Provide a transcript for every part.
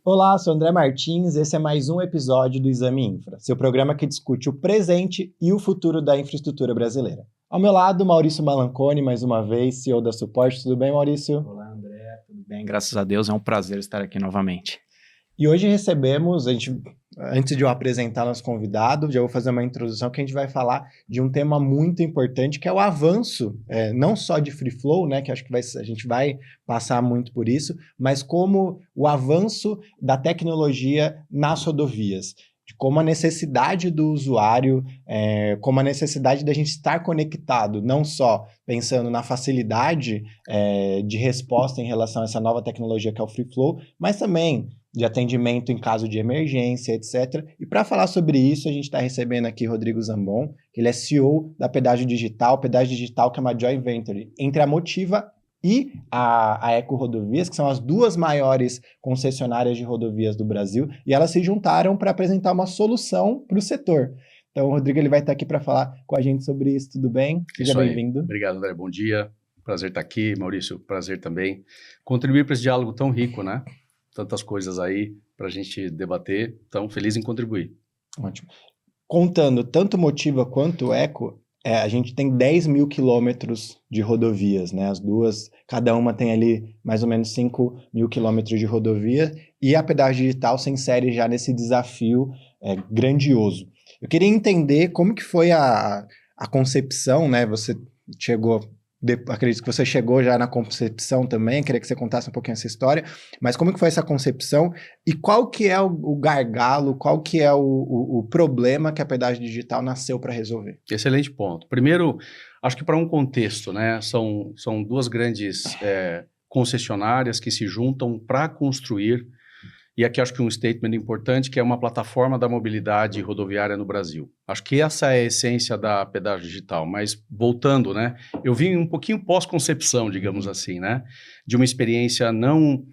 Olá, sou André Martins, esse é mais um episódio do Exame Infra, seu programa que discute o presente e o futuro da infraestrutura brasileira. Ao meu lado, Maurício Malanconi, mais uma vez, CEO da Suporte. Tudo bem, Maurício? Olá, André. Tudo bem? Graças a Deus, é um prazer estar aqui novamente. E hoje recebemos, antes de eu apresentar nosso convidado, já vou fazer uma introdução que a gente vai falar de um tema muito importante, que é o avanço, não só de Free Flow, né, que acho que a gente vai passar muito por isso, mas como o avanço da tecnologia nas rodovias, de como a necessidade do usuário, como a necessidade da gente estar conectado, não só pensando na facilidade de resposta em relação a essa nova tecnologia que é o Free Flow, mas também de atendimento em caso de emergência, etc. E para falar sobre isso, a gente está recebendo aqui Rodrigo Zambon, que ele é CEO da Pedágio Digital que é uma joint venture entre a Motiva e a Eco Rodovias, que são as duas maiores concessionárias de rodovias do Brasil, e elas se juntaram para apresentar uma solução para o setor. Então, o Rodrigo ele vai estar aqui para falar com a gente sobre isso. Tudo bem? Seja bem-vindo. Obrigado, André. Bom dia. Prazer estar aqui. Maurício, prazer também. Contribuir para esse diálogo tão rico, né? Tantas coisas aí para a gente debater. Então, feliz em contribuir. Ótimo. Contando tanto Motiva quanto Eco, a gente tem 10 mil quilômetros de rodovias, né? As duas, cada uma tem ali mais ou menos 5 mil quilômetros de rodovia, e a Pedágio Digital se insere já nesse desafio grandioso. Eu queria entender como que foi a concepção, né? Você chegou... Acredito que você chegou já na concepção também, queria que você contasse um pouquinho essa história, mas como que foi essa concepção e qual que é o gargalo, qual que é o problema que a Pedágio Digital nasceu para resolver? Excelente ponto. Primeiro, acho que para um contexto, né, são duas grandes concessionárias que se juntam para construir, e aqui acho que um statement importante, que é uma plataforma da mobilidade rodoviária no Brasil. Acho que essa é a essência da Pedágio Digital, mas voltando, né, eu vim um pouquinho pós-concepção, digamos assim, né, de uma experiência não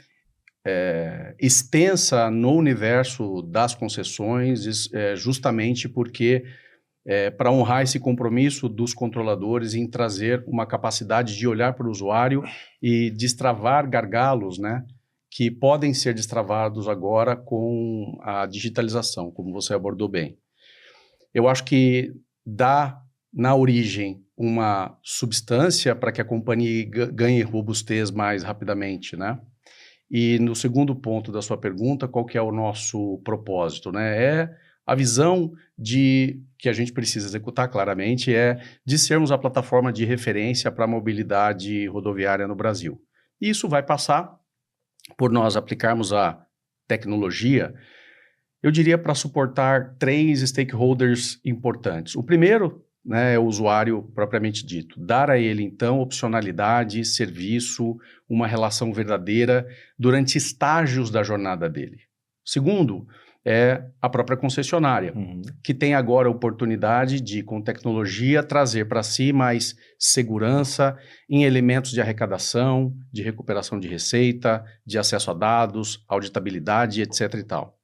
extensa no universo das concessões, justamente porque para honrar esse compromisso dos controladores em trazer uma capacidade de olhar para o usuário e destravar gargalos, né, que podem ser destravados agora com a digitalização, como você abordou bem. Eu acho que dá, na origem, uma substância para que a companhia ganhe robustez mais rapidamente, né? E no segundo ponto da sua pergunta, qual que é o nosso propósito, né? É a visão que a gente precisa executar claramente, de sermos a plataforma de referência para a mobilidade rodoviária no Brasil. E isso vai passar por nós aplicarmos a tecnologia, eu diria para suportar 3 stakeholders importantes. O primeiro, né, é o usuário propriamente dito. Dar a ele, então, opcionalidade, serviço, uma relação verdadeira durante estágios da jornada dele. Segundo, é a própria concessionária, que tem agora a oportunidade de, com tecnologia, trazer para si mais segurança em elementos de arrecadação, de recuperação de receita, de acesso a dados, auditabilidade, etc. e tal.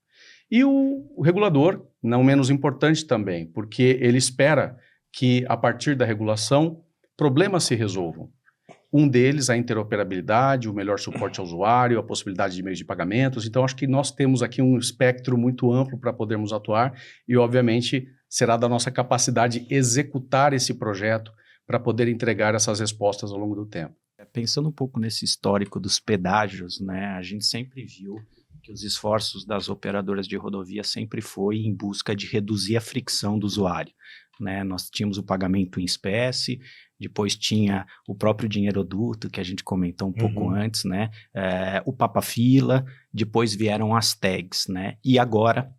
E o regulador, não menos importante também, porque ele espera que, a partir da regulação, problemas se resolvam. Um deles, a interoperabilidade, o melhor suporte ao usuário, a possibilidade de meios de pagamentos. Então, acho que nós temos aqui um espectro muito amplo para podermos atuar e, obviamente, será da nossa capacidade executar esse projeto para poder entregar essas respostas ao longo do tempo. Pensando um pouco nesse histórico dos pedágios, né, a gente sempre viu que os esforços das operadoras de rodovia sempre foi em busca de reduzir a fricção do usuário, né? Nós tínhamos o pagamento em espécie, depois tinha o próprio dinheiroduto, que a gente comentou um pouco antes, né? O Papa-Fila, depois vieram as tags, né? E agora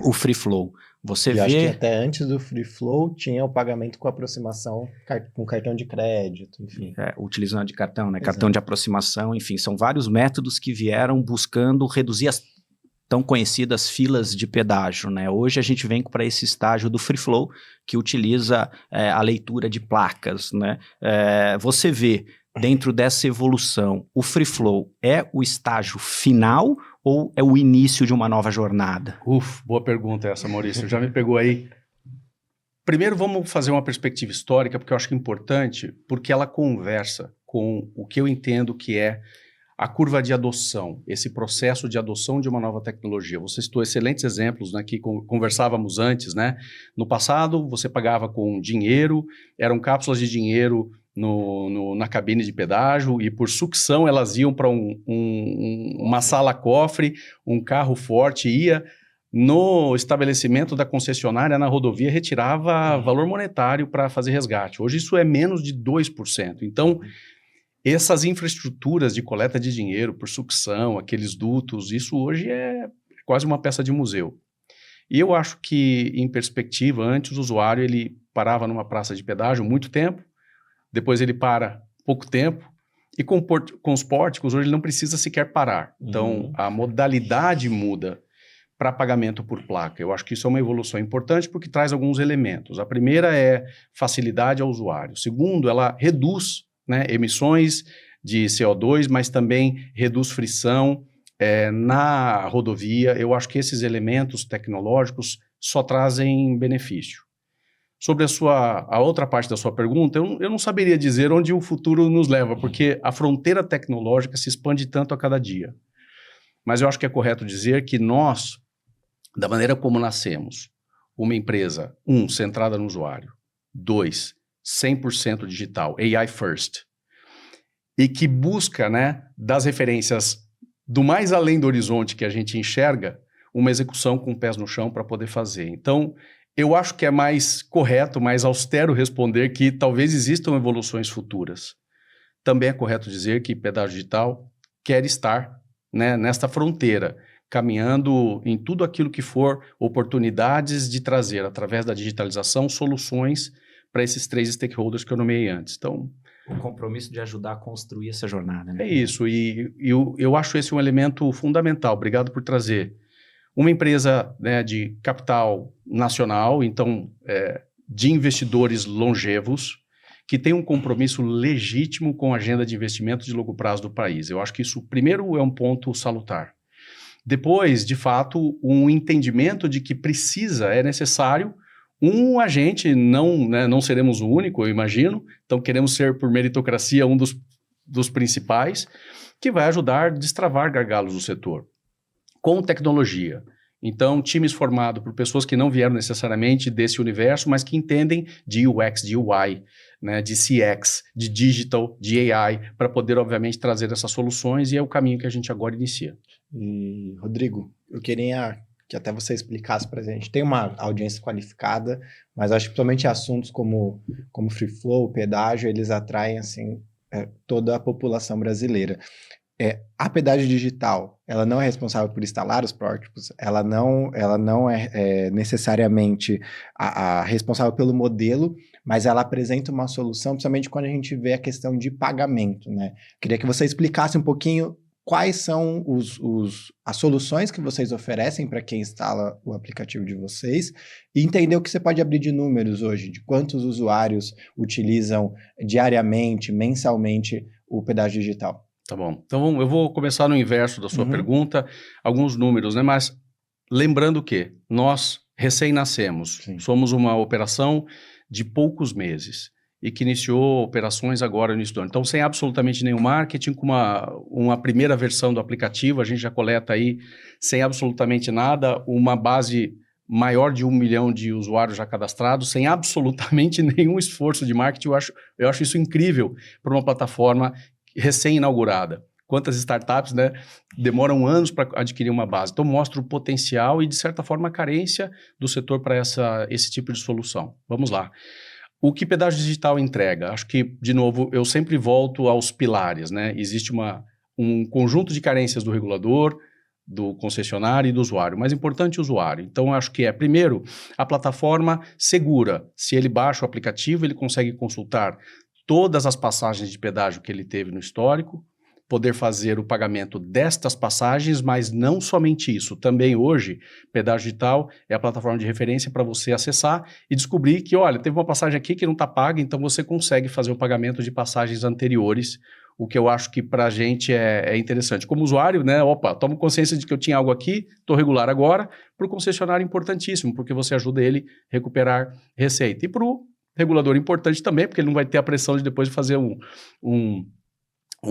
o Free Flow. Você vê... acho que até antes do Free Flow tinha o pagamento com aproximação com cartão de crédito, enfim. Utilizando de cartão, né? Exato. Cartão de aproximação, enfim, são vários métodos que vieram buscando reduzir as tão conhecidas filas de pedágio, né? Hoje a gente vem para esse estágio do Free Flow, que utiliza a leitura de placas, né? Você vê, dentro dessa evolução, o Free Flow é o estágio final ou é o início de uma nova jornada? Boa pergunta essa, Maurício. Já me pegou aí Primeiro, vamos fazer uma perspectiva histórica, porque eu acho que é importante, porque ela conversa com o que eu entendo que é a curva de adoção, esse processo de adoção de uma nova tecnologia. Você citou excelentes exemplos, né, que conversávamos antes, né? No passado, você pagava com dinheiro, eram cápsulas de dinheiro na cabine de pedágio e por sucção elas iam para uma sala-cofre, um carro forte ia no estabelecimento da concessionária na rodovia, retirava valor monetário para fazer resgate. Hoje isso é menos de 2%. Então, essas infraestruturas de coleta de dinheiro por sucção, aqueles dutos, isso hoje é quase uma peça de museu. E eu acho que, em perspectiva, antes o usuário ele parava numa praça de pedágio muito tempo, depois ele para pouco tempo, e com os pórticos hoje ele não precisa sequer parar. Então, a modalidade muda para pagamento por placa. Eu acho que isso é uma evolução importante porque traz alguns elementos. A primeira é facilidade ao usuário. Segundo, ela reduz, né, emissões de CO2, mas também reduz frição na rodovia. Eu acho que esses elementos tecnológicos só trazem benefício. Sobre a outra parte da sua pergunta, eu não saberia dizer onde o futuro nos leva, porque a fronteira tecnológica se expande tanto a cada dia. Mas eu acho que é correto dizer que nós, da maneira como nascemos, uma empresa, centrada no usuário, 2, 100% digital, AI first, e que busca, né, das referências do mais além do horizonte que a gente enxerga, uma execução com pés no chão para poder fazer. Então, eu acho que é mais correto, mais austero responder que talvez existam evoluções futuras. Também é correto dizer que pedágio digital quer estar, né, nesta fronteira, caminhando em tudo aquilo que for oportunidades de trazer, através da digitalização, soluções para esses 3 stakeholders que eu nomeei antes. Então, o compromisso de ajudar a construir essa jornada, né? É isso, e eu acho esse um elemento fundamental. Obrigado por trazer. Uma empresa, né, de capital nacional, então, de investidores longevos, que tem um compromisso legítimo com a agenda de investimento de longo prazo do país. Eu acho que isso, primeiro, é um ponto salutar. Depois, de fato, um entendimento de que é necessário um agente, não seremos o único, eu imagino, então queremos ser, por meritocracia, um dos principais, que vai ajudar a destravar gargalos do setor, com tecnologia. Então, times formados por pessoas que não vieram necessariamente desse universo, mas que entendem de UX, de UI, né, de CX, de digital, de AI, para poder, obviamente, trazer essas soluções, e é o caminho que a gente agora inicia. E, Rodrigo, eu queria que até você explicasse para a gente. Tem uma audiência qualificada, mas acho que principalmente assuntos como free flow, pedágio, eles atraem assim, toda a população brasileira. A pedágio digital, ela não é responsável por instalar os pórticos, ela não é necessariamente a responsável pelo modelo, mas ela apresenta uma solução, principalmente quando a gente vê a questão de pagamento, né? Queria que você explicasse um pouquinho quais são as soluções que vocês oferecem para quem instala o aplicativo de vocês e entender o que você pode abrir de números hoje, de quantos usuários utilizam diariamente, mensalmente o pedágio digital. Tá bom. Então, eu vou começar no inverso da sua pergunta, alguns números, né? Mas lembrando que nós recém-nascemos, somos uma operação de poucos meses e que iniciou operações agora no início do ano. Então, sem absolutamente nenhum marketing, com uma primeira versão do aplicativo, a gente já coleta aí, sem absolutamente nada, uma base maior de 1 milhão de usuários já cadastrados, sem absolutamente nenhum esforço de marketing. Eu acho isso incrível para uma plataforma recém-inaugurada. Quantas startups, né, demoram anos para adquirir uma base. Então, mostra o potencial e, de certa forma, a carência do setor para esse tipo de solução. Vamos lá. O que pedágio digital entrega? Acho que, de novo, eu sempre volto aos pilares, né? Existe um conjunto de carências do regulador, do concessionário e do usuário. Mais importante, o usuário. Então, acho que primeiro, a plataforma segura. Se ele baixa o aplicativo, ele consegue consultar todas as passagens de pedágio que ele teve no histórico, poder fazer o pagamento destas passagens, mas não somente isso. Também hoje, Pedágio Digital é a plataforma de referência para você acessar e descobrir que, olha, teve uma passagem aqui que não está paga, então você consegue fazer o pagamento de passagens anteriores, o que eu acho que para a gente é interessante. Como usuário, né? Opa, tomo consciência de que eu tinha algo aqui, estou regular agora. Para o concessionário, importantíssimo, porque você ajuda ele a recuperar receita. E para o regulador, importante também, porque ele não vai ter a pressão de depois fazer um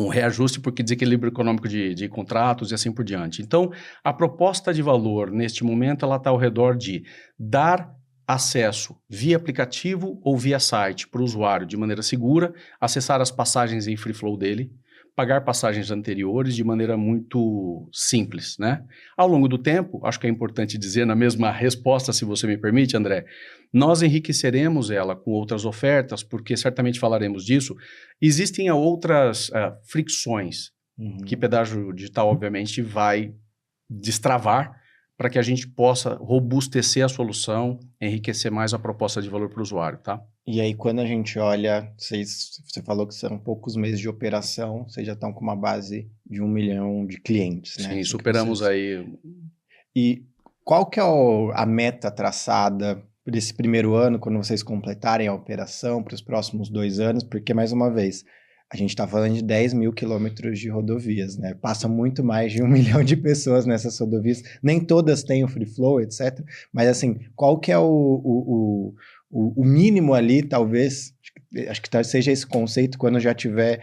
reajuste por desequilíbrio econômico de contratos e assim por diante. Então, a proposta de valor, neste momento, ela está ao redor de dar acesso via aplicativo ou via site para o usuário de maneira segura, acessar as passagens em free flow dele, pagar passagens anteriores de maneira muito simples, né? Ao longo do tempo, acho que é importante dizer na mesma resposta, se você me permite, André, nós enriqueceremos ela com outras ofertas, porque certamente falaremos disso. Existem outras fricções que pedágio digital, obviamente, vai destravar para que a gente possa robustecer a solução, enriquecer mais a proposta de valor para o usuário, tá? E aí, quando a gente olha, você falou que são poucos meses de operação, vocês já estão com uma base de 1 milhão de clientes, né? Sim, superamos aí. E qual que é a meta traçada para esse primeiro ano, quando vocês completarem a operação, para os próximos 2 anos? Porque, mais uma vez, a gente está falando de 10 mil quilômetros de rodovias, né? Passa muito mais de 1 milhão de pessoas nessas rodovias. Nem todas têm o free flow, etc. Mas, assim, qual que é o mínimo ali, talvez, acho que seja esse conceito, quando já tiver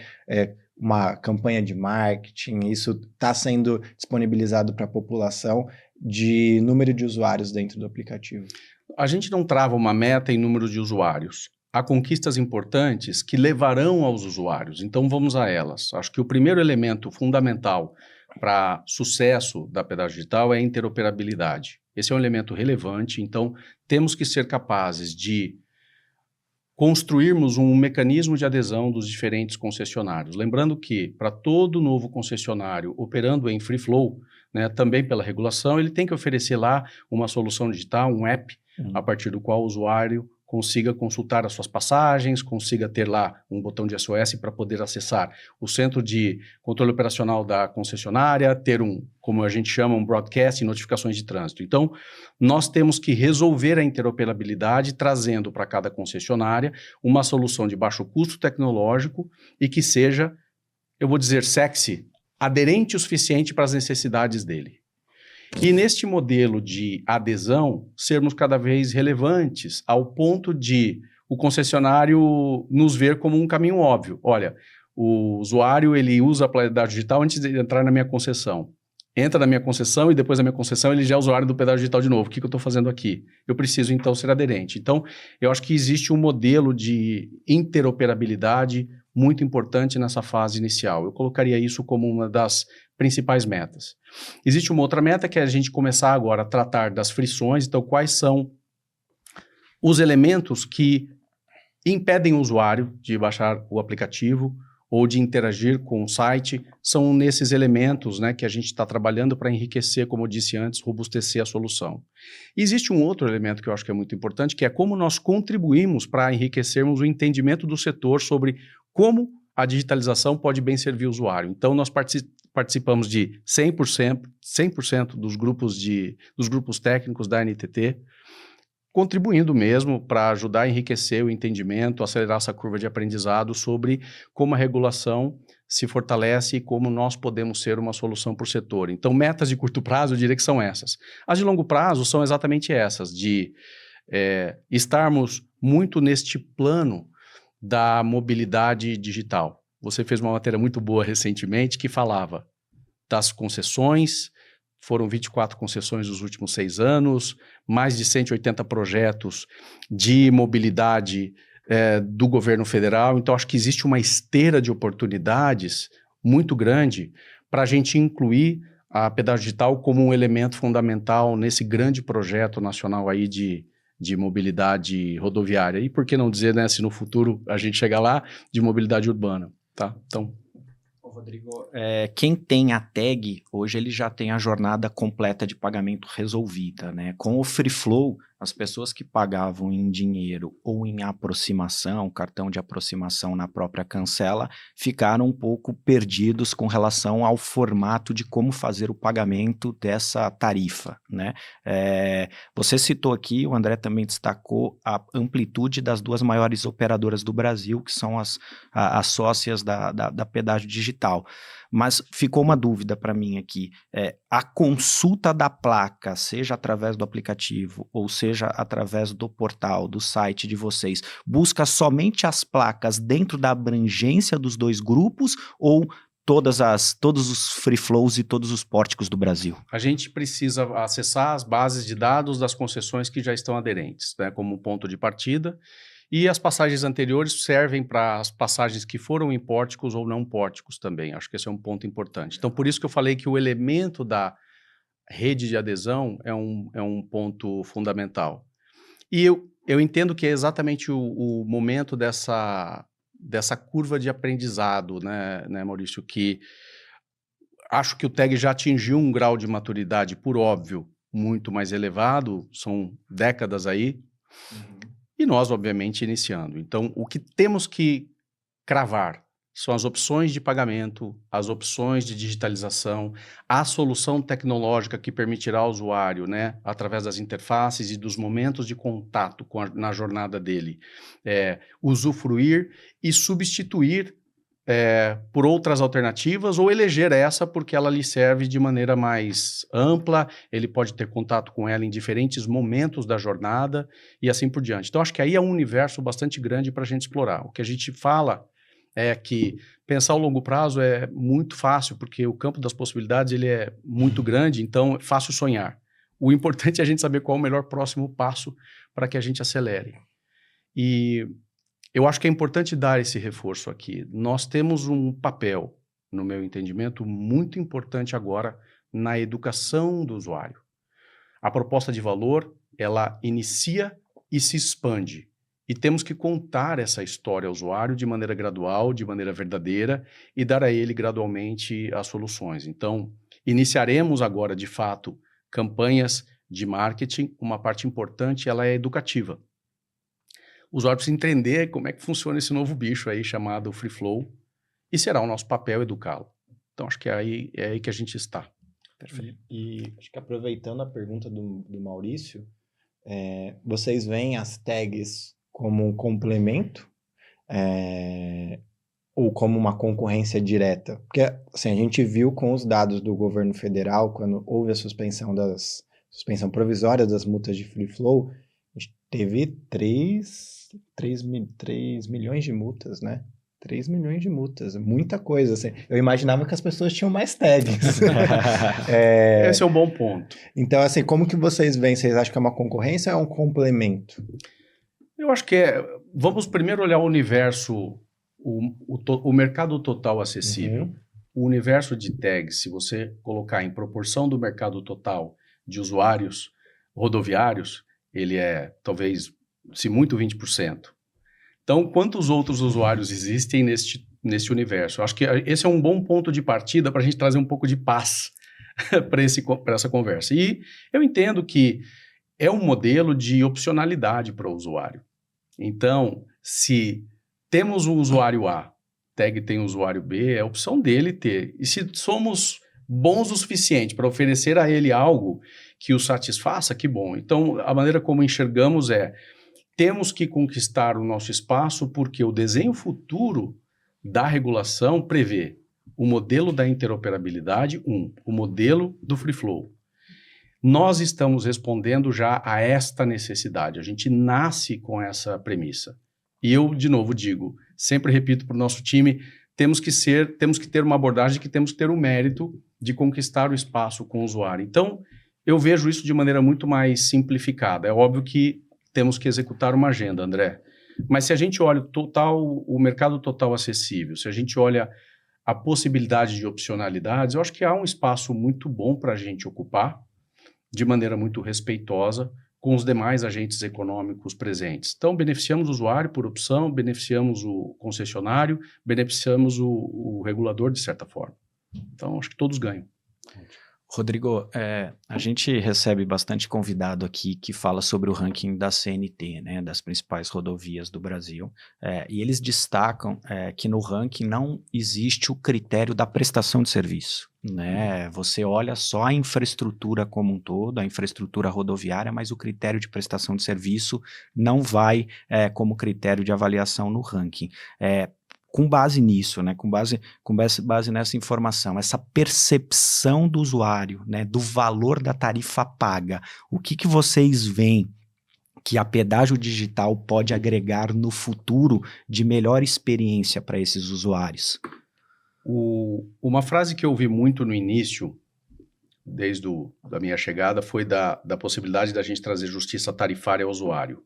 uma campanha de marketing, isso está sendo disponibilizado para a população, de número de usuários dentro do aplicativo? A gente não trava uma meta em número de usuários. Há conquistas importantes que levarão aos usuários, então vamos a elas. Acho que o primeiro elemento fundamental para sucesso da pedágio digital é a interoperabilidade. Esse é um elemento relevante, então temos que ser capazes de construirmos um mecanismo de adesão dos diferentes concessionários. Lembrando que, para todo novo concessionário operando em free flow, né, também pela regulação, ele tem que oferecer lá uma solução digital, um app, a partir do qual o usuário consiga consultar as suas passagens, consiga ter lá um botão de SOS para poder acessar o centro de controle operacional da concessionária, ter como a gente chama, um broadcast e notificações de trânsito. Então, nós temos que resolver a interoperabilidade trazendo para cada concessionária uma solução de baixo custo tecnológico e que seja, eu vou dizer, sexy, aderente o suficiente para as necessidades dele. E neste modelo de adesão, sermos cada vez relevantes ao ponto de o concessionário nos ver como um caminho óbvio. Olha, o usuário ele usa a pedágio digital antes de entrar na minha concessão. Entra na minha concessão e depois da minha concessão ele já é usuário do pedágio digital de novo. O que eu estou fazendo aqui? Eu preciso então ser aderente. Então, eu acho que existe um modelo de interoperabilidade muito importante nessa fase inicial. Eu colocaria isso como uma das principais metas. Existe uma outra meta que é a gente começar agora a tratar das frições. Então, quais são os elementos que impedem o usuário de baixar o aplicativo ou de interagir com o site? São nesses elementos, né, que a gente está trabalhando para enriquecer, como eu disse antes, robustecer a solução. E existe um outro elemento que eu acho que é muito importante, que é como nós contribuímos para enriquecermos o entendimento do setor sobre como a digitalização pode bem servir o usuário. Então, nós participamos de 100% dos grupos técnicos da NTT, contribuindo mesmo para ajudar a enriquecer o entendimento, acelerar essa curva de aprendizado sobre como a regulação se fortalece e como nós podemos ser uma solução para o setor. Então, metas de curto prazo, eu diria que são essas. As de longo prazo são exatamente essas, de estarmos muito neste plano da mobilidade digital. Você fez uma matéria muito boa recentemente que falava das concessões, foram 24 concessões nos últimos 6 anos, mais de 180 projetos de mobilidade do governo federal. Então, acho que existe uma esteira de oportunidades muito grande para a gente incluir a pedágio digital como um elemento fundamental nesse grande projeto nacional aí de mobilidade rodoviária. E por que não dizer, né, se no futuro a gente chegar lá, de mobilidade urbana, tá? Então... Rodrigo, quem tem a tag, hoje ele já tem a jornada completa de pagamento resolvida, né? Com o Free Flow, as pessoas que pagavam em dinheiro ou em aproximação, cartão de aproximação na própria cancela, ficaram um pouco perdidos com relação ao formato de como fazer o pagamento dessa tarifa, né? Você citou aqui, o André também destacou a amplitude das duas maiores operadoras do Brasil, que são as sócias da Pedágio Digital. Mas ficou uma dúvida para mim aqui. A consulta da placa, seja através do aplicativo ou seja através do portal, do site de vocês, busca somente as placas dentro da abrangência dos dois grupos ou todos os free flows e todos os pórticos do Brasil? A gente precisa acessar as bases de dados das concessões que já estão aderentes, né, como ponto de partida, e as passagens anteriores servem para as passagens que foram em pórticos ou não pórticos também. Acho que esse é um ponto importante. Então, por isso que eu falei que o elemento da rede de adesão é um ponto fundamental. E eu entendo que é exatamente o momento dessa curva de aprendizado, né, Maurício, que acho que o TEG já atingiu um grau de maturidade, por óbvio, muito mais elevado, são décadas aí, e nós, obviamente, iniciando. Então, o que temos que cravar são as opções de pagamento, as opções de digitalização, a solução tecnológica que permitirá ao usuário, né, através das interfaces e dos momentos de contato na jornada dele, usufruir e substituir por outras alternativas ou eleger essa porque ela lhe serve de maneira mais ampla, ele pode ter contato com ela em diferentes momentos da jornada e assim por diante. Então, acho que aí é um universo bastante grande para a gente explorar. O que a gente fala é que pensar ao longo prazo é muito fácil, porque o campo das possibilidades ele é muito grande, então é fácil sonhar. O importante é a gente saber qual é o melhor próximo passo para que a gente acelere. E eu acho que é importante dar esse reforço aqui. Nós temos um papel, no meu entendimento, muito importante agora na educação do usuário. A proposta de valor, ela inicia e se expande. E temos que contar essa história ao usuário de maneira gradual, de maneira verdadeira e dar a ele gradualmente as soluções. Então, iniciaremos agora, de fato, campanhas de marketing. Uma parte importante, ela é educativa. O usuário precisa entender como é que funciona esse novo bicho aí chamado Free Flow e será o nosso papel educá-lo. Então, acho que é aí que a gente está. Perfeito. E acho que aproveitando a pergunta do Maurício, vocês veem as tags como um complemento ou como uma concorrência direta? Porque assim, a gente viu com os dados do governo federal, quando houve a suspensão provisória das multas de Free Flow, a gente teve 3 milhões de multas, né? 3 milhões de multas, muita coisa. Assim. Eu imaginava que as pessoas tinham mais tags. Esse é um bom ponto. Então, assim, como que vocês veem? Vocês acham que é uma concorrência ou é um complemento? Eu acho que vamos primeiro olhar o universo, o mercado total acessível. Uhum. O universo de tags, se você colocar em proporção do mercado total de usuários rodoviários, ele é talvez, se muito, 20%. Então, quantos outros usuários existem neste universo? Eu acho que esse é um bom ponto de partida para a gente trazer um pouco de paz para essa conversa. E eu entendo que é um modelo de opcionalidade para o usuário. Então, se temos o usuário A, tag tem o usuário B, é a opção dele ter. E se somos bons o suficiente para oferecer a ele algo que o satisfaça, que bom. Então, a maneira como enxergamos temos que conquistar o nosso espaço porque o desenho futuro da regulação prevê o modelo da interoperabilidade, o modelo do Free Flow. Nós estamos respondendo já a esta necessidade, a gente nasce com essa premissa. E eu, de novo, digo, sempre repito para o nosso time, temos que ter uma abordagem que temos que ter o mérito de conquistar o espaço com o usuário. Então, eu vejo isso de maneira muito mais simplificada. É óbvio que temos que executar uma agenda, André. Mas se a gente olha o mercado total acessível, se a gente olha a possibilidade de opcionalidades, eu acho que há um espaço muito bom para a gente ocupar, de maneira muito respeitosa, com os demais agentes econômicos presentes. Então, beneficiamos o usuário por opção, beneficiamos o concessionário, beneficiamos o regulador de certa forma. Então, acho que todos ganham. Rodrigo, a gente recebe bastante convidado aqui que fala sobre o ranking da CNT, né, das principais rodovias do Brasil, e eles destacam que no ranking não existe o critério da prestação de serviço, né? Você olha só a infraestrutura como um todo, a infraestrutura rodoviária, mas o critério de prestação de serviço não vai como critério de avaliação no ranking. Com base nisso, né, com base nessa informação, essa percepção do usuário, né, do valor da tarifa paga, o que vocês veem que a pedágio digital pode agregar no futuro de melhor experiência para esses usuários? Uma frase que eu ouvi muito no início, desde da minha chegada, foi da possibilidade da gente trazer justiça tarifária ao usuário.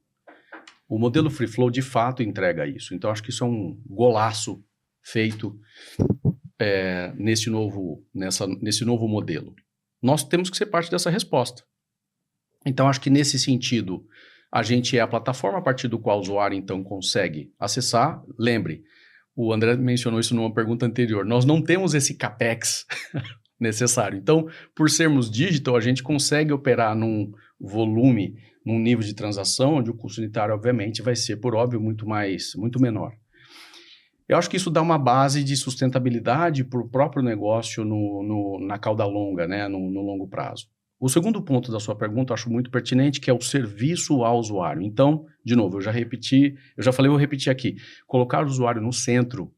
O modelo Free Flow, de fato, entrega isso. Então, acho que isso é um golaço feito nesse novo modelo. Nós temos que ser parte dessa resposta. Então, acho que nesse sentido, a gente é a plataforma a partir do qual o usuário, então, consegue acessar. Lembre, o André mencionou isso numa pergunta anterior. Nós não temos esse CAPEX necessário. Então, por sermos digital, a gente consegue operar num volume, num nível de transação, onde o custo unitário, obviamente, vai ser, por óbvio, muito menor. Eu acho que isso dá uma base de sustentabilidade para o próprio negócio na cauda longa, né, no longo prazo. O segundo ponto da sua pergunta eu acho muito pertinente, que é o serviço ao usuário. Então, de novo, eu já falei, vou repetir aqui. Colocar o usuário no centro,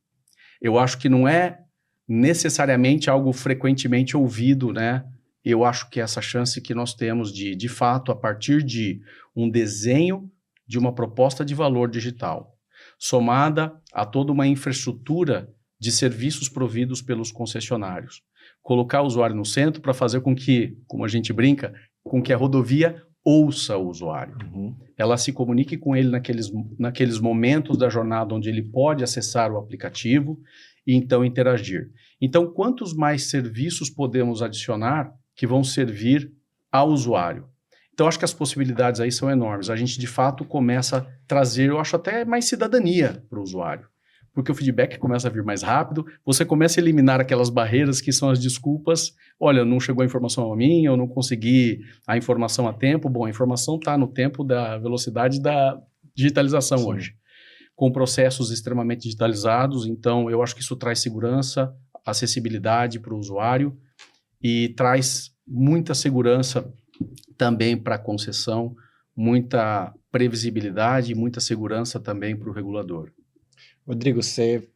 eu acho que não é necessariamente algo frequentemente ouvido, né? Eu acho que essa chance que nós temos de fato, a partir de um desenho de uma proposta de valor digital, somada a toda uma infraestrutura de serviços providos pelos concessionários, colocar o usuário no centro para fazer com que, como a gente brinca, com que a rodovia ouça o usuário. Uhum. Ela se comunique com ele naqueles momentos da jornada onde ele pode acessar o aplicativo e então interagir. Então, quantos mais serviços podemos adicionar que vão servir ao usuário? Então, acho que as possibilidades aí são enormes. A gente, de fato, começa a trazer, eu acho, até mais cidadania para o usuário. Porque o feedback começa a vir mais rápido, você começa a eliminar aquelas barreiras que são as desculpas. Olha, não chegou a informação a mim, eu não consegui a informação a tempo. Bom, a informação está no tempo da velocidade da digitalização. Sim. Hoje, com processos extremamente digitalizados. Então, eu acho que isso traz segurança, acessibilidade para o usuário e traz muita segurança também para a concessão, muita previsibilidade e muita segurança também para o regulador. Rodrigo, você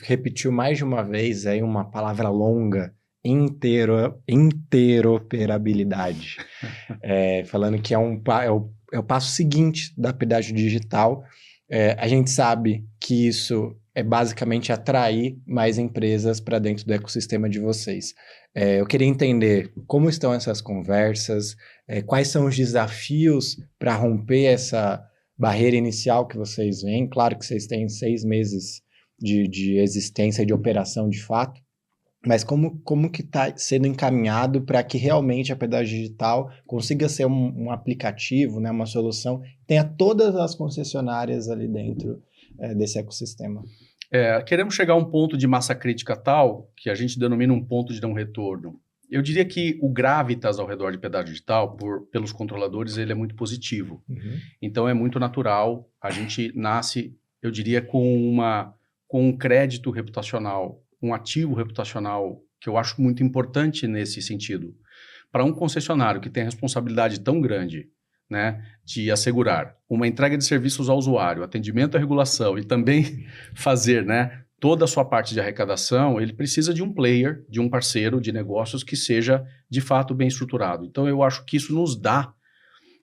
repetiu mais de uma vez aí uma palavra longa, interoperabilidade, falando que é o passo seguinte da pedágio digital. A gente sabe que isso é basicamente atrair mais empresas para dentro do ecossistema de vocês. Eu queria entender como estão essas conversas, quais são os desafios para romper essa barreira inicial que vocês veem. Claro que vocês têm 6 meses de existência e de operação de fato, mas como que está sendo encaminhado para que realmente a pedágio digital consiga ser um aplicativo, né, uma solução, tenha todas as concessionárias ali dentro desse ecossistema? Queremos chegar a um ponto de massa crítica tal que a gente denomina um ponto de não retorno. Eu diria que o gravitas ao redor de pedágio digital, pelos controladores, ele é muito positivo. Uhum. Então, é muito natural. A gente nasce, eu diria, com um crédito reputacional, um ativo reputacional, que eu acho muito importante nesse sentido. Para um concessionário que tem a responsabilidade tão grande, né, de assegurar uma entrega de serviços ao usuário, atendimento à regulação e também fazer, né, toda a sua parte de arrecadação, ele precisa de um player, de um parceiro de negócios que seja, de fato, bem estruturado. Então, eu acho que isso nos dá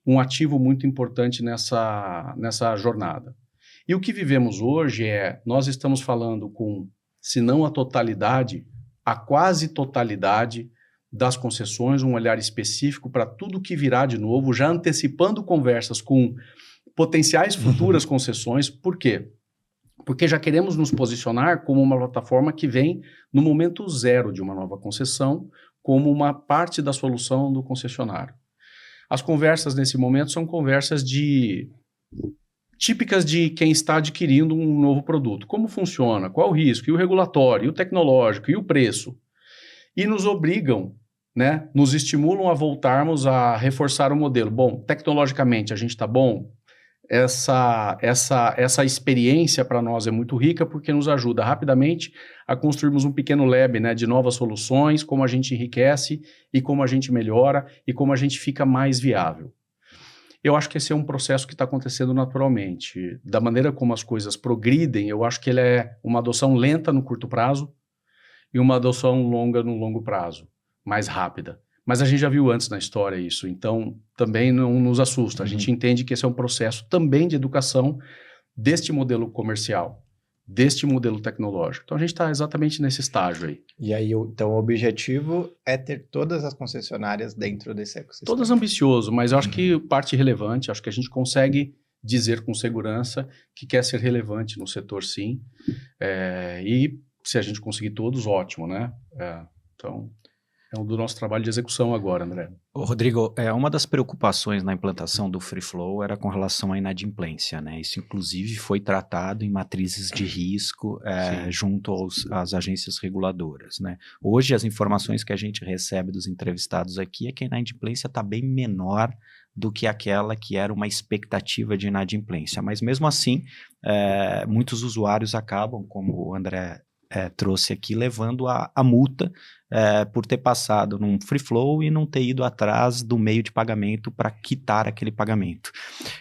um ativo muito importante nessa jornada. E o que vivemos hoje nós estamos falando com, se não a totalidade, a quase totalidade das concessões, um olhar específico para tudo que virá de novo, já antecipando conversas com potenciais futuras concessões. Por quê? Porque já queremos nos posicionar como uma plataforma que vem no momento zero de uma nova concessão, como uma parte da solução do concessionário. As conversas nesse momento são conversas típicas de quem está adquirindo um novo produto. Como funciona? Qual o risco? E o regulatório? E o tecnológico? E o preço? E nos obrigam né, nos estimulam a voltarmos a reforçar o modelo. Bom, tecnologicamente a gente está bom? Essa experiência para nós é muito rica porque nos ajuda rapidamente a construirmos um pequeno lab, né, de novas soluções, como a gente enriquece e como a gente melhora e como a gente fica mais viável. Eu acho que esse é um processo que está acontecendo naturalmente. Da maneira como as coisas progridem, eu acho que ele é uma adoção lenta no curto prazo e uma adoção longa no longo prazo, mais rápida. Mas a gente já viu antes na história isso, então também não nos assusta. A gente entende que esse é um processo também de educação deste modelo comercial, deste modelo tecnológico. Então a gente está exatamente nesse estágio aí. E aí, então, o objetivo é ter todas as concessionárias dentro desse ecossistema. Todas ambicioso, mas eu acho que parte relevante, acho que a gente consegue dizer com segurança que quer ser relevante no setor, sim. E se a gente conseguir todos, ótimo, né? Então, é um do nosso trabalho de execução agora, André. Ô, Rodrigo, uma das preocupações na implantação do Free Flow era com relação à inadimplência, né? Isso, inclusive, foi tratado em matrizes de risco junto às agências reguladoras, né? Hoje, as informações que a gente recebe dos entrevistados aqui é que a inadimplência está bem menor do que aquela que era uma expectativa de inadimplência. Mas, mesmo assim, muitos usuários acabam, como o André trouxe aqui, levando a multa por ter passado num free flow e não ter ido atrás do meio de pagamento para quitar aquele pagamento.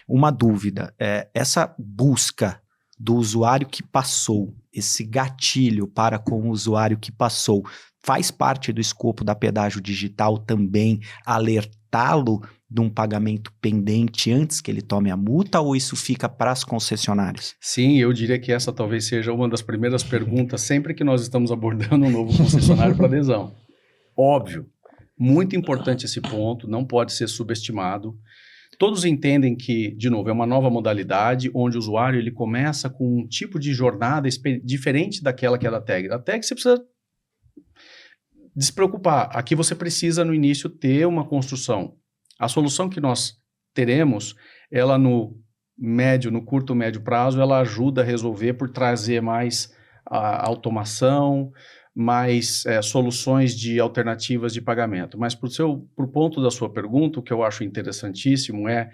Uma dúvida, essa busca do usuário que passou, esse gatilho para com o usuário que passou, faz parte do escopo da pedágio digital também alertá-lo de um pagamento pendente antes que ele tome a multa, ou isso fica para as concessionárias? Sim, eu diria que essa talvez seja uma das primeiras perguntas sempre que nós estamos abordando um novo concessionário para adesão. Óbvio, muito importante esse ponto, não pode ser subestimado. Todos entendem que, de novo, é uma nova modalidade onde o usuário ele começa com um tipo de jornada diferente daquela que é da tag. A tag você precisa despreocupar. Aqui você precisa, no início, ter uma construção. A solução que nós teremos, ela no curto, médio prazo, ela ajuda a resolver por trazer mais automação, mais soluções de alternativas de pagamento. Mas para o ponto da sua pergunta, o que eu acho interessantíssimo é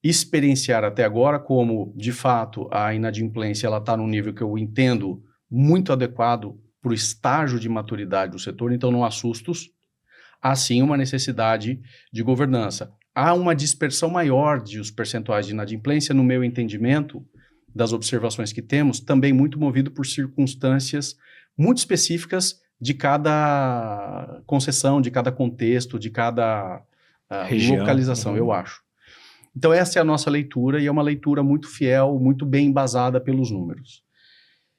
experienciar até agora como, de fato, a inadimplência está num nível que eu entendo muito adequado para o estágio de maturidade do setor, então não há sustos. Há sim uma necessidade de governança. Há uma dispersão maior dos percentuais de inadimplência, no meu entendimento, das observações que temos, também muito movido por circunstâncias muito específicas de cada concessão, de cada contexto, de cada localização, eu acho. Então essa é a nossa leitura e é uma leitura muito fiel, muito bem embasada pelos números.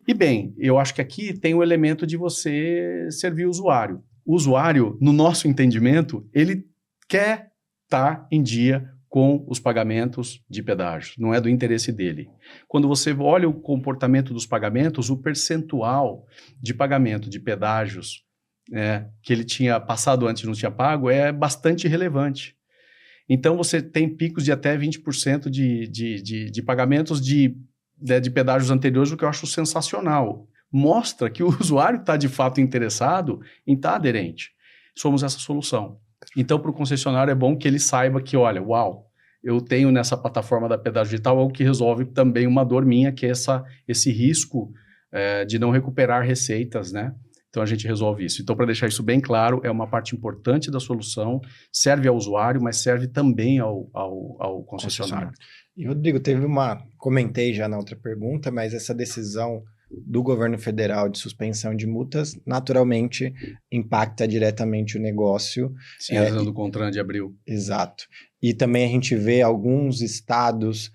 E bem, eu acho que aqui tem o elemento de você servir o usuário. O usuário, no nosso entendimento, ele quer estar em dia com os pagamentos de pedágio, não é do interesse dele. Quando você olha o comportamento dos pagamentos, o percentual de pagamento de pedágios que ele tinha passado antes e não tinha pago é bastante relevante. Então você tem picos de até 20% de pagamentos de pedágios anteriores, o que eu acho sensacional. Mostra que o usuário está de fato interessado em estar aderente. Somos essa solução. Então, para o concessionário é bom que ele saiba que, olha, uau, eu tenho nessa plataforma da pedágio digital algo que resolve também uma dor minha, que é esse risco de não recuperar receitas, né? Então, a gente resolve isso. Então, para deixar isso bem claro, é uma parte importante da solução, serve ao usuário, mas serve também ao concessionário. E, Rodrigo, comentei já na outra pergunta, mas essa decisão do governo federal de suspensão de multas, naturalmente impacta diretamente o negócio. Sim, usando o CONTRAN de abril. Exato. E também a gente vê alguns estados,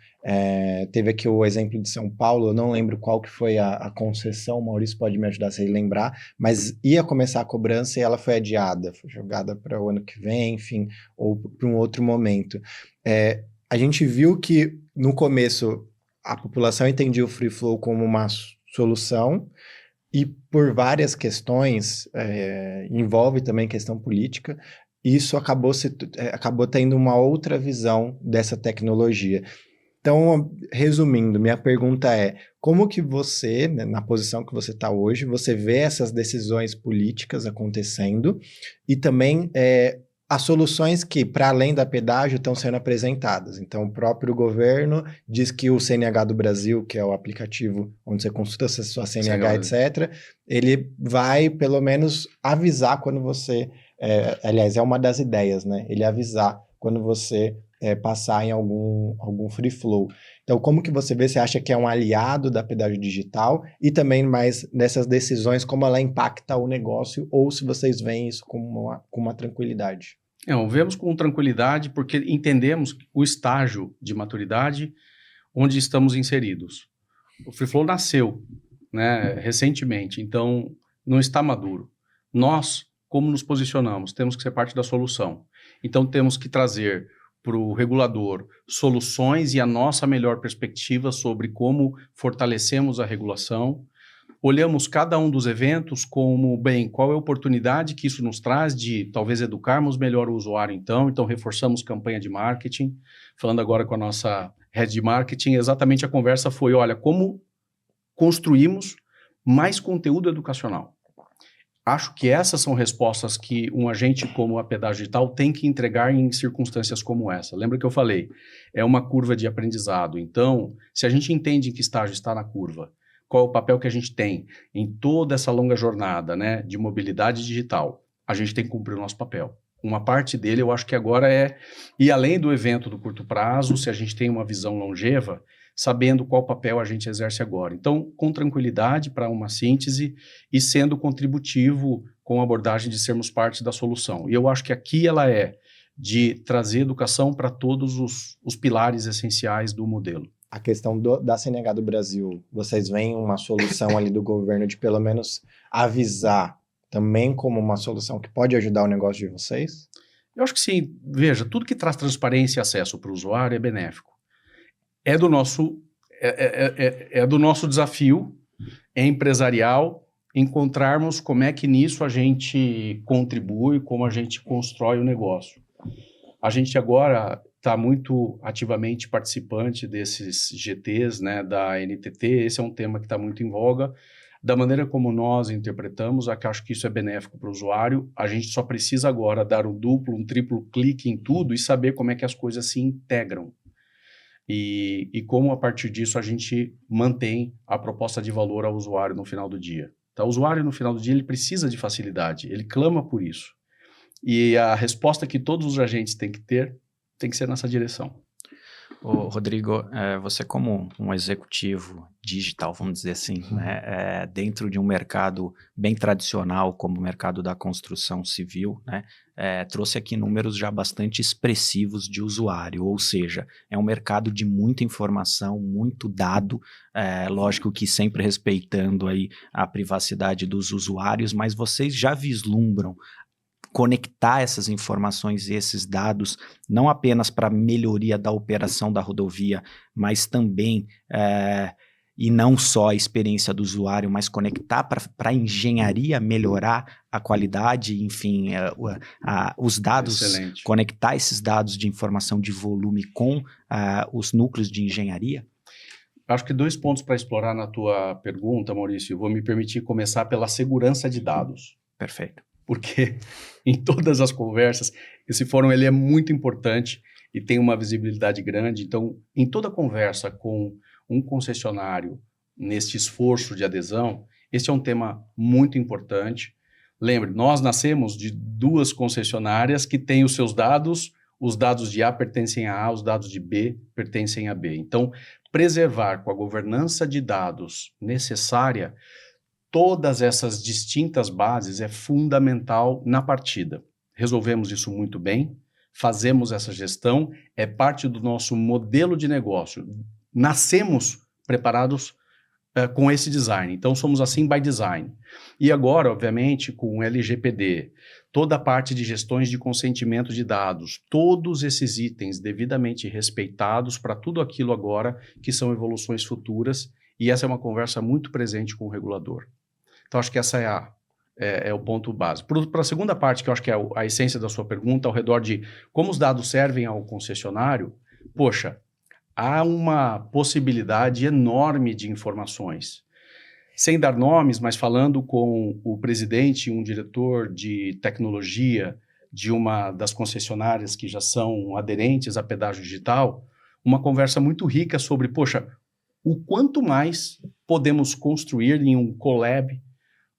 teve aqui o exemplo de São Paulo, eu não lembro qual que foi a concessão, o Maurício pode me ajudar se ele lembrar, mas ia começar a cobrança e ela foi adiada, foi jogada para o ano que vem, enfim, ou para um outro momento. A gente viu que, no começo, a população entendia o Free Flow como uma solução, e por várias questões, envolve também questão política, isso acabou tendo uma outra visão dessa tecnologia. Então, resumindo, minha pergunta é, como que você, né, na posição que você está hoje, você vê essas decisões políticas acontecendo e também as soluções que, para além da pedágio, estão sendo apresentadas. Então, o próprio governo diz que o CNH do Brasil, que é o aplicativo onde você consulta a sua CNH, etc., ele vai, pelo menos, avisar quando você... aliás, é uma das ideias, né? Ele avisar quando você passar em algum free flow. Então, como que você vê? Você acha que é um aliado da pedágio digital? E também mais nessas decisões, como ela impacta o negócio, ou se vocês veem isso com uma tranquilidade? Vemos com tranquilidade porque entendemos o estágio de maturidade onde estamos inseridos. O Free Flow nasceu, né, recentemente, então não está maduro. Nós, como nos posicionamos, temos que ser parte da solução. Então temos que trazer para o regulador soluções e a nossa melhor perspectiva sobre como fortalecemos a regulação. Olhamos cada um dos eventos como, bem, qual é a oportunidade que isso nos traz de talvez educarmos melhor o usuário então reforçamos campanha de marketing. Falando agora com a nossa head de marketing, exatamente a conversa foi, olha, como construímos mais conteúdo educacional. Acho que essas são respostas que um agente como a Pedágio Digital tem que entregar em circunstâncias como essa. Lembra que eu falei? É uma curva de aprendizado. Então, se a gente entende em que estágio está na curva, qual é o papel que a gente tem em toda essa longa jornada, né, de mobilidade digital, a gente tem que cumprir o nosso papel. Uma parte dele, eu acho que agora é ir além do evento do curto prazo, se a gente tem uma visão longeva, sabendo qual papel a gente exerce agora. Então, com tranquilidade para uma síntese e sendo contributivo com a abordagem de sermos parte da solução. E eu acho que aqui ela é de trazer educação para todos os pilares essenciais do modelo. A questão da CNH do Brasil, vocês veem uma solução ali do governo de pelo menos avisar também como uma solução que pode ajudar o negócio de vocês? Eu acho que sim. Veja, tudo que traz transparência e acesso para o usuário é benéfico. É do nosso desafio empresarial encontrarmos como é que nisso a gente contribui, como a gente constrói o negócio. A gente agora está muito ativamente participante desses GTs, né, da NTT. Esse é um tema que está muito em voga. Da maneira como nós interpretamos, acho que isso é benéfico para o usuário. A gente só precisa agora dar um duplo, um triplo clique em tudo e saber como é que as coisas se integram. E como, a partir disso, a gente mantém a proposta de valor ao usuário no final do dia. Então, o usuário, no final do dia, ele precisa de facilidade, ele clama por isso. E a resposta que todos os agentes têm que ter tem que ser nessa direção. Ô, Rodrigo, você como um executivo digital, vamos dizer assim, né, dentro de um mercado bem tradicional como o mercado da construção civil, né, trouxe aqui números já bastante expressivos de usuário, ou seja, é um mercado de muita informação, muito dado, lógico que sempre respeitando aí a privacidade dos usuários, mas vocês já vislumbram conectar essas informações e esses dados, não apenas para melhoria da operação da rodovia, mas também, e não só a experiência do usuário, mas conectar para a engenharia melhorar a qualidade, enfim, os dados, Excelente. Conectar esses dados de informação de volume com os núcleos de engenharia? Acho que 2 pontos para explorar na tua pergunta, Maurício. Vou me permitir começar pela segurança de dados. Perfeito. Porque em todas as conversas, esse fórum ele é muito importante e tem uma visibilidade grande. Então, em toda conversa com um concessionário nesse esforço de adesão, esse é um tema muito importante. Lembre, nós nascemos de 2 concessionárias que têm os seus dados, os dados de A pertencem a A, os dados de B pertencem a B. Então, preservar com a governança de dados necessária todas essas distintas bases é fundamental na partida. Resolvemos isso muito bem, fazemos essa gestão, é parte do nosso modelo de negócio. Nascemos preparados com esse design, então somos assim by design. E agora, obviamente, com o LGPD, toda a parte de gestões de consentimento de dados, todos esses itens devidamente respeitados para tudo aquilo agora que são evoluções futuras, e essa é uma conversa muito presente com o regulador. Então, acho que essa é o ponto básico. Para a segunda parte, que eu acho que é a essência da sua pergunta, ao redor de como os dados servem ao concessionário, poxa, há uma possibilidade enorme de informações. Sem dar nomes, mas falando com o presidente e um diretor de tecnologia de uma das concessionárias que já são aderentes a pedágio digital, uma conversa muito rica sobre, poxa, o quanto mais podemos construir em um collab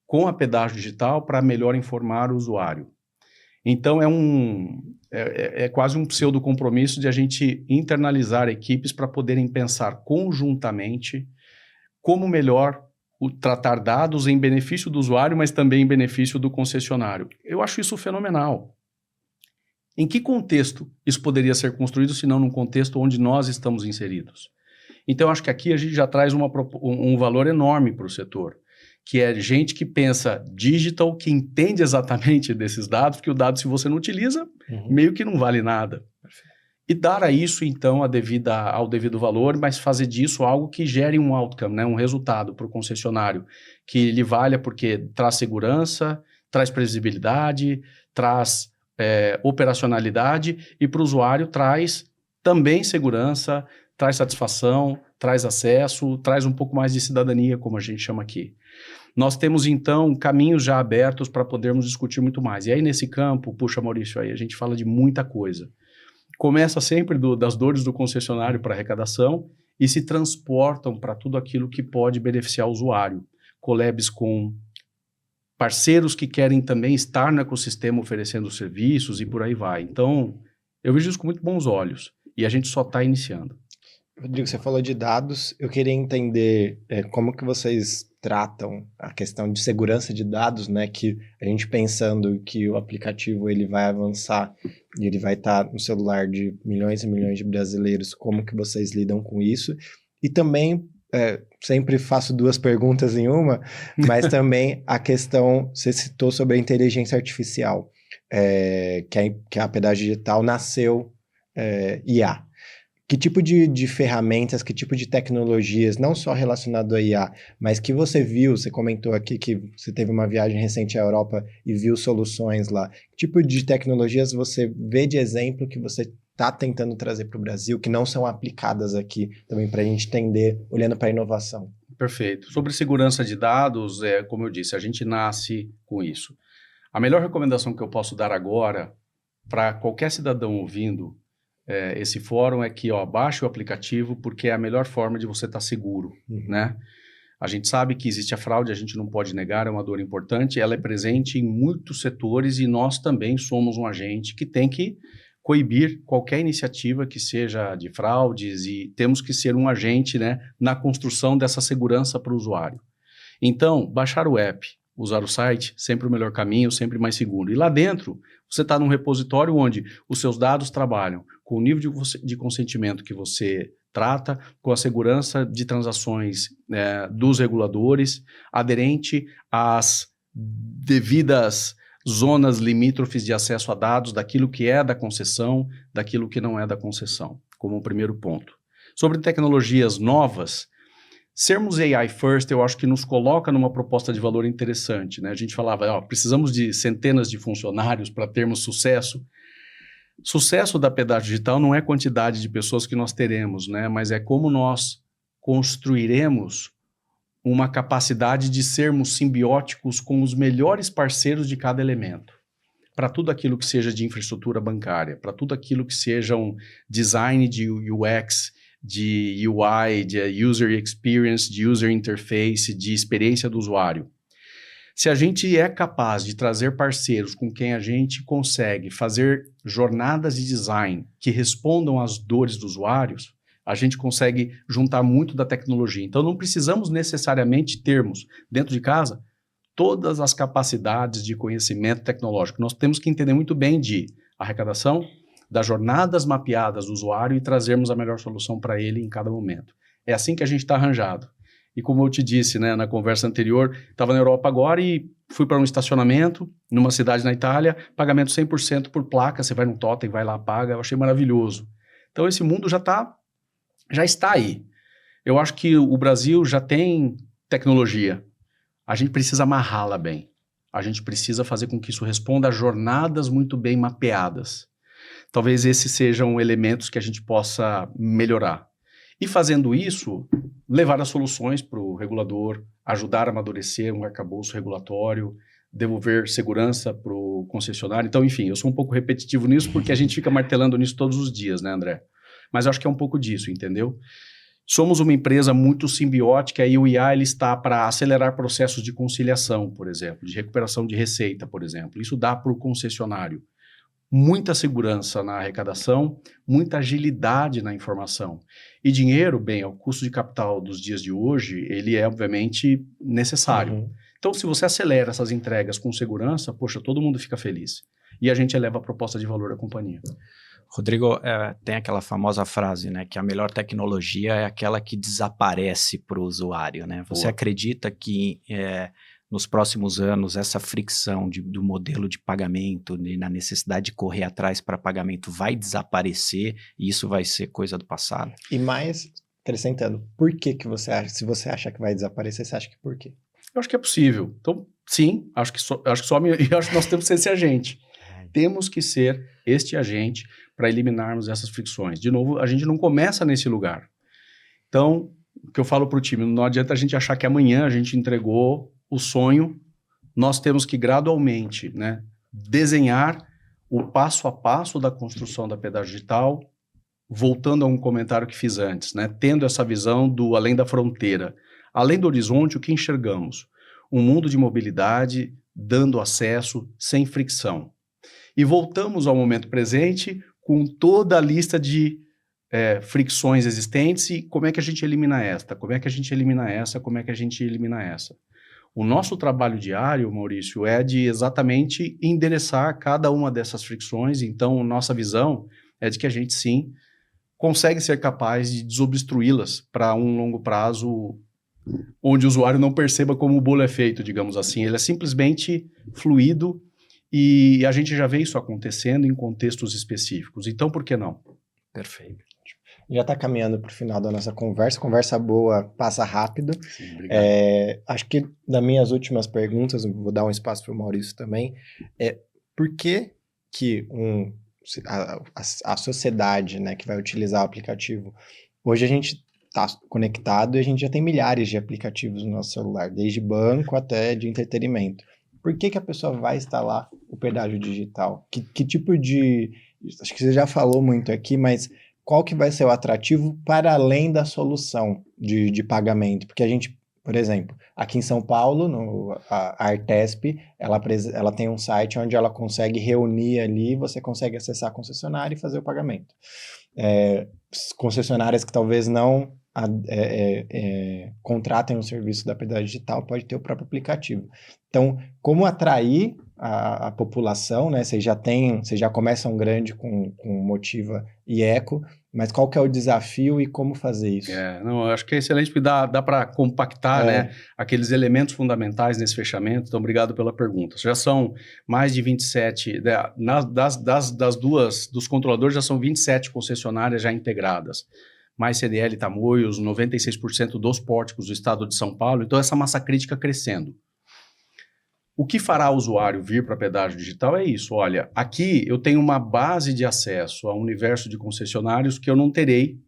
com a pedágio digital para melhor informar o usuário. Então, é quase um pseudo-compromisso de a gente internalizar equipes para poderem pensar conjuntamente como melhor tratar dados em benefício do usuário, mas também em benefício do concessionário. Eu acho isso fenomenal. Em que contexto isso poderia ser construído, se não num contexto onde nós estamos inseridos? Então, acho que aqui a gente já traz um valor enorme para o setor, que é gente que pensa digital, que entende exatamente desses dados, porque o dado, se você não utiliza, meio que não vale nada. E dar a isso, então, ao devido valor, mas fazer disso algo que gere um outcome, né, um resultado para o concessionário, que lhe valha porque traz segurança, traz previsibilidade, traz operacionalidade, e para o usuário traz também segurança, traz satisfação, traz acesso, traz um pouco mais de cidadania, como a gente chama aqui. Nós temos, então, caminhos já abertos para podermos discutir muito mais. E aí, nesse campo, puxa, Maurício, aí a gente fala de muita coisa. Começa sempre das dores do concessionário para arrecadação e se transportam para tudo aquilo que pode beneficiar o usuário. Collabs com parceiros que querem também estar no ecossistema oferecendo serviços e por aí vai. Então, eu vejo isso com muito bons olhos e a gente só está iniciando. Rodrigo, você falou de dados, eu queria entender como que vocês tratam a questão de segurança de dados, né, que a gente pensando que o aplicativo ele vai avançar e ele vai estar no celular de milhões e milhões de brasileiros, como que vocês lidam com isso? E também, sempre faço duas perguntas em uma, mas também a questão, você citou sobre a inteligência artificial, que a pedágio digital nasceu IA. Que tipo de ferramentas, que tipo de tecnologias, não só relacionado a IA, mas que você viu, você comentou aqui que você teve uma viagem recente à Europa e viu soluções lá. Que tipo de tecnologias você vê de exemplo que você está tentando trazer para o Brasil, que não são aplicadas aqui, também para a gente entender, olhando para a inovação? Perfeito. Sobre segurança de dados, como eu disse, a gente nasce com isso. A melhor recomendação que eu posso dar agora, para qualquer cidadão ouvindo esse fórum, é que baixe o aplicativo, porque é a melhor forma de você estar seguro, né? A gente sabe que existe a fraude, a gente não pode negar, é uma dor importante, ela é presente em muitos setores e nós também somos um agente que tem que coibir qualquer iniciativa que seja de fraudes e temos que ser um agente, né, na construção dessa segurança para o usuário. Então, baixar o app, usar o site, sempre o melhor caminho, sempre mais seguro. E lá dentro, você está num repositório onde os seus dados trabalham com o nível de consentimento que você trata, com a segurança de transações dos reguladores, aderente às devidas zonas limítrofes de acesso a dados, daquilo que é da concessão, daquilo que não é da concessão, como um primeiro ponto. Sobre tecnologias novas, sermos AI first, eu acho que nos coloca numa proposta de valor interessante, né? A gente falava, precisamos de centenas de funcionários para termos sucesso. Sucesso da pedágio digital não é a quantidade de pessoas que nós teremos, né? Mas é como nós construiremos uma capacidade de sermos simbióticos com os melhores parceiros de cada elemento. Para tudo aquilo que seja de infraestrutura bancária, para tudo aquilo que seja um design de UX, de UI, de user experience, de user interface, de experiência do usuário. Se a gente é capaz de trazer parceiros com quem a gente consegue fazer jornadas de design que respondam às dores dos usuários, a gente consegue juntar muito da tecnologia. Então, não precisamos necessariamente termos dentro de casa todas as capacidades de conhecimento tecnológico. Nós temos que entender muito bem de arrecadação, das jornadas mapeadas do usuário e trazermos a melhor solução para ele em cada momento. É assim que a gente está arranjado. E como eu te disse, né, na conversa anterior, estava na Europa agora e fui para um estacionamento numa cidade na Itália, pagamento 100% por placa, você vai no totem, vai lá, paga, eu achei maravilhoso. Então esse mundo já está aí. Eu acho que o Brasil já tem tecnologia, a gente precisa amarrá-la bem, a gente precisa fazer com que isso responda a jornadas muito bem mapeadas. Talvez esses sejam elementos que a gente possa melhorar. E fazendo isso, levar as soluções para o regulador, ajudar a amadurecer um arcabouço regulatório, devolver segurança para o concessionário. Então, enfim, eu sou um pouco repetitivo nisso porque a gente fica martelando nisso todos os dias, né, André? Mas eu acho que é um pouco disso, entendeu? Somos uma empresa muito simbiótica e o IA ele está para acelerar processos de conciliação, por exemplo, de recuperação de receita, por exemplo. Isso dá para o concessionário muita segurança na arrecadação, muita agilidade na informação. E dinheiro, bem, o custo de capital dos dias de hoje, ele é obviamente necessário. Uhum. Então, se você acelera essas entregas com segurança, poxa, todo mundo fica feliz. E a gente eleva a proposta de valor da companhia. Rodrigo, tem aquela famosa frase, né, que a melhor tecnologia é aquela que desaparece para o usuário, né? Você acredita que nos próximos anos essa fricção do modelo de pagamento, na necessidade de correr atrás para pagamento vai desaparecer e isso vai ser coisa do passado? E mais, acrescentando, por que você acha, se você acha que vai desaparecer, você acha que por quê? Eu acho que é possível. Então, sim, acho que nós temos que ser esse agente. Temos que ser este agente para eliminarmos essas fricções. De novo, a gente não começa nesse lugar. Então, o que eu falo para o time, não adianta a gente achar que amanhã a gente entregou o sonho, nós temos que gradualmente, né, desenhar o passo a passo da construção da pedágio digital, voltando a um comentário que fiz antes, né, tendo essa visão do além da fronteira. Além do horizonte, o que enxergamos? Um mundo de mobilidade, dando acesso, sem fricção. E voltamos ao momento presente com toda a lista de fricções existentes e como é que a gente elimina esta, como é que a gente elimina essa, como é que a gente elimina essa. O nosso trabalho diário, Maurício, é de exatamente endereçar cada uma dessas fricções. Então, nossa visão é de que a gente, sim, consegue ser capaz de desobstruí-las para um longo prazo onde o usuário não perceba como o bolo é feito, digamos assim. Ele é simplesmente fluido e a gente já vê isso acontecendo em contextos específicos. Então, por que não? Perfeito. Já está caminhando para o final da nossa conversa. Conversa boa, passa rápido. Sim, obrigado. Acho que das minhas últimas perguntas, vou dar um espaço para o Maurício também, por que a sociedade, né, que vai utilizar o aplicativo, hoje a gente está conectado e a gente já tem milhares de aplicativos no nosso celular, desde banco até de entretenimento. Por que a pessoa vai instalar o pedágio digital? Que tipo de... Acho que você já falou muito aqui, mas qual que vai ser o atrativo para além da solução de pagamento? Porque a gente, por exemplo, aqui em São Paulo, a Artesp, ela tem um site onde ela consegue reunir ali, você consegue acessar a concessionária e fazer o pagamento. Concessionárias que talvez não contratem um serviço da pedágio digital, pode ter o próprio aplicativo. Então, como atrair a população, né? Vocês já começam grande com Motiva e Eco, mas qual que é o desafio e como fazer isso? Eu acho que é excelente, porque dá para compactar, né, aqueles elementos fundamentais nesse fechamento. Então, obrigado pela pergunta. Já são mais de 27, dos controladores, já são 27 concessionárias já integradas. Mais CDL Tamoios, 96% dos pórticos do estado de São Paulo. Então, essa massa crítica crescendo. O que fará o usuário vir para a pedágio digital é isso. Olha, aqui eu tenho uma base de acesso a um universo de concessionários que eu não terei.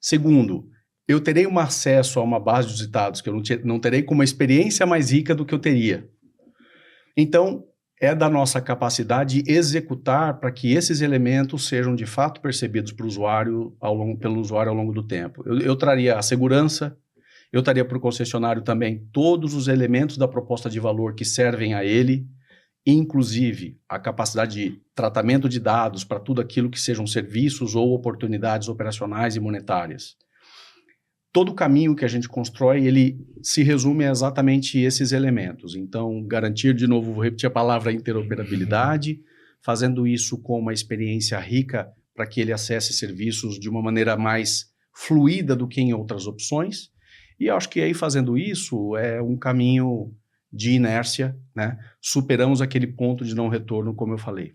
Segundo, eu terei um acesso a uma base de dados que eu não terei com uma experiência mais rica do que eu teria. Então, é da nossa capacidade de executar para que esses elementos sejam de fato percebidos pelo usuário ao longo do tempo. Eu traria a segurança, eu traria para o concessionário também todos os elementos da proposta de valor que servem a ele, inclusive a capacidade de tratamento de dados para tudo aquilo que sejam serviços ou oportunidades operacionais e monetárias. Todo o caminho que a gente constrói, ele se resume a exatamente esses elementos. Então, garantir, de novo, vou repetir a palavra interoperabilidade, fazendo isso com uma experiência rica para que ele acesse serviços de uma maneira mais fluida do que em outras opções. E acho que aí, fazendo isso, é um caminho de inércia, né? Superamos aquele ponto de não retorno, como eu falei.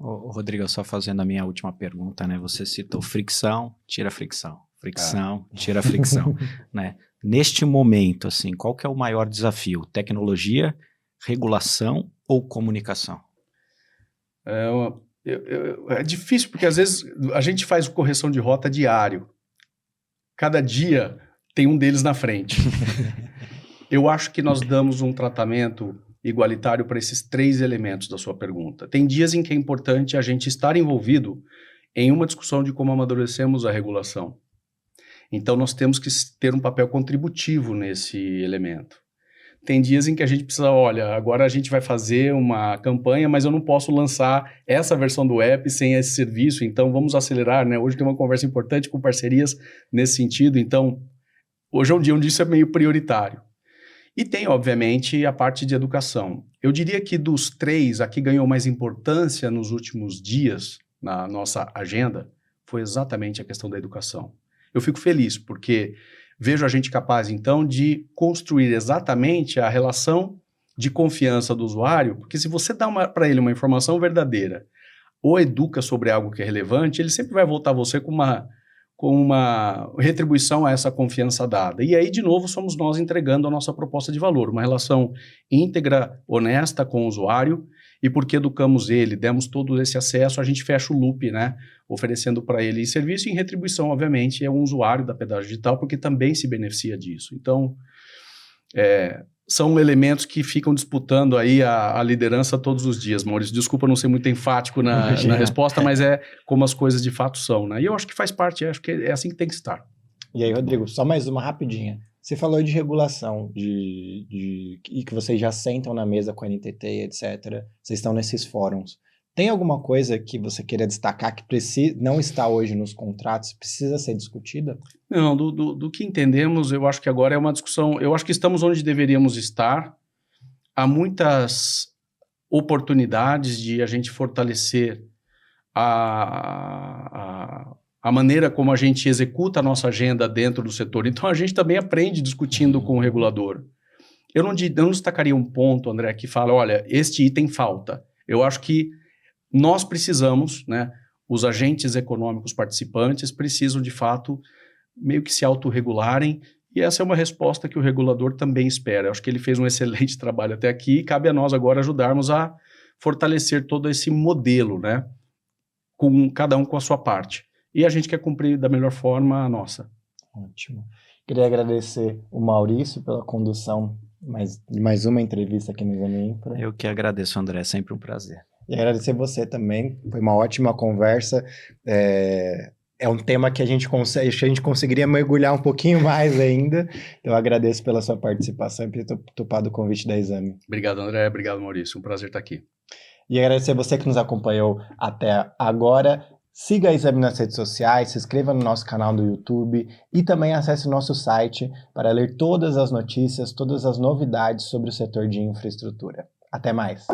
Rodrigo, só fazendo a minha última pergunta, né? Você citou fricção, tira fricção. Fricção, tira fricção, né? Neste momento, assim, qual que é o maior desafio? Tecnologia, regulação ou comunicação? É difícil, porque às vezes a gente faz correção de rota diário. cada dia tem um deles na frente. Eu acho que nós damos um tratamento igualitário para esses 3 elementos da sua pergunta. Tem dias em que é importante a gente estar envolvido em uma discussão de como amadurecemos a regulação. Então, nós temos que ter um papel contributivo nesse elemento. Tem dias em que a gente precisa, olha, agora a gente vai fazer uma campanha, mas eu não posso lançar essa versão do app sem esse serviço, então vamos acelerar, né? Hoje tem uma conversa importante com parcerias nesse sentido, então hoje é um dia onde isso é meio prioritário. E tem, obviamente, a parte de educação. Eu diria que dos 3, a que ganhou mais importância nos últimos dias na nossa agenda foi exatamente a questão da educação. Eu fico feliz porque vejo a gente capaz, então, de construir exatamente a relação de confiança do usuário, porque se você dá para ele uma informação verdadeira ou educa sobre algo que é relevante, ele sempre vai voltar a você com uma retribuição a essa confiança dada. E aí, de novo, somos nós entregando a nossa proposta de valor, uma relação íntegra, honesta com o usuário, e porque educamos ele, demos todo esse acesso, a gente fecha o loop, né? Oferecendo para ele serviço e em retribuição, obviamente, é um usuário da Pedágio Digital, porque também se beneficia disso. Então, são elementos que ficam disputando aí a liderança todos os dias, Maurício. Desculpa não ser muito enfático na resposta, mas é como as coisas de fato são, né? E eu acho que faz parte, acho que é assim que tem que estar. E aí, Rodrigo, só mais uma rapidinha. Você falou de regulação, e que vocês já sentam na mesa com a NTT, etc. Vocês estão nesses fóruns. Tem alguma coisa que você queira destacar que não está hoje nos contratos, precisa ser discutida? Não, do que entendemos, eu acho que agora é uma discussão, eu acho que estamos onde deveríamos estar. Há muitas oportunidades de a gente fortalecer a maneira como a gente executa a nossa agenda dentro do setor. Então, a gente também aprende discutindo com o regulador. Eu não destacaria um ponto, André, que fala, olha, este item falta. Eu acho que nós precisamos, né, os agentes econômicos participantes precisam, de fato, meio que se autorregularem, e essa é uma resposta que o regulador também espera. Eu acho que ele fez um excelente trabalho até aqui, e cabe a nós agora ajudarmos a fortalecer todo esse modelo, né, com cada um com a sua parte. E a gente quer cumprir da melhor forma a nossa. Ótimo. Queria agradecer o Maurício pela condução de mais uma entrevista aqui no Exame Infra. Eu que agradeço, André, sempre um prazer. E agradecer você também, foi uma ótima conversa. É um tema que a gente conseguiria mergulhar um pouquinho mais ainda. Então, eu agradeço pela sua participação e por ter topado o convite da Exame. Obrigado, André. Obrigado, Maurício. Um prazer estar aqui. E agradecer você que nos acompanhou até agora. Siga a Exame nas redes sociais, se inscreva no nosso canal do YouTube e também acesse o nosso site para ler todas as notícias, todas as novidades sobre o setor de infraestrutura. Até mais!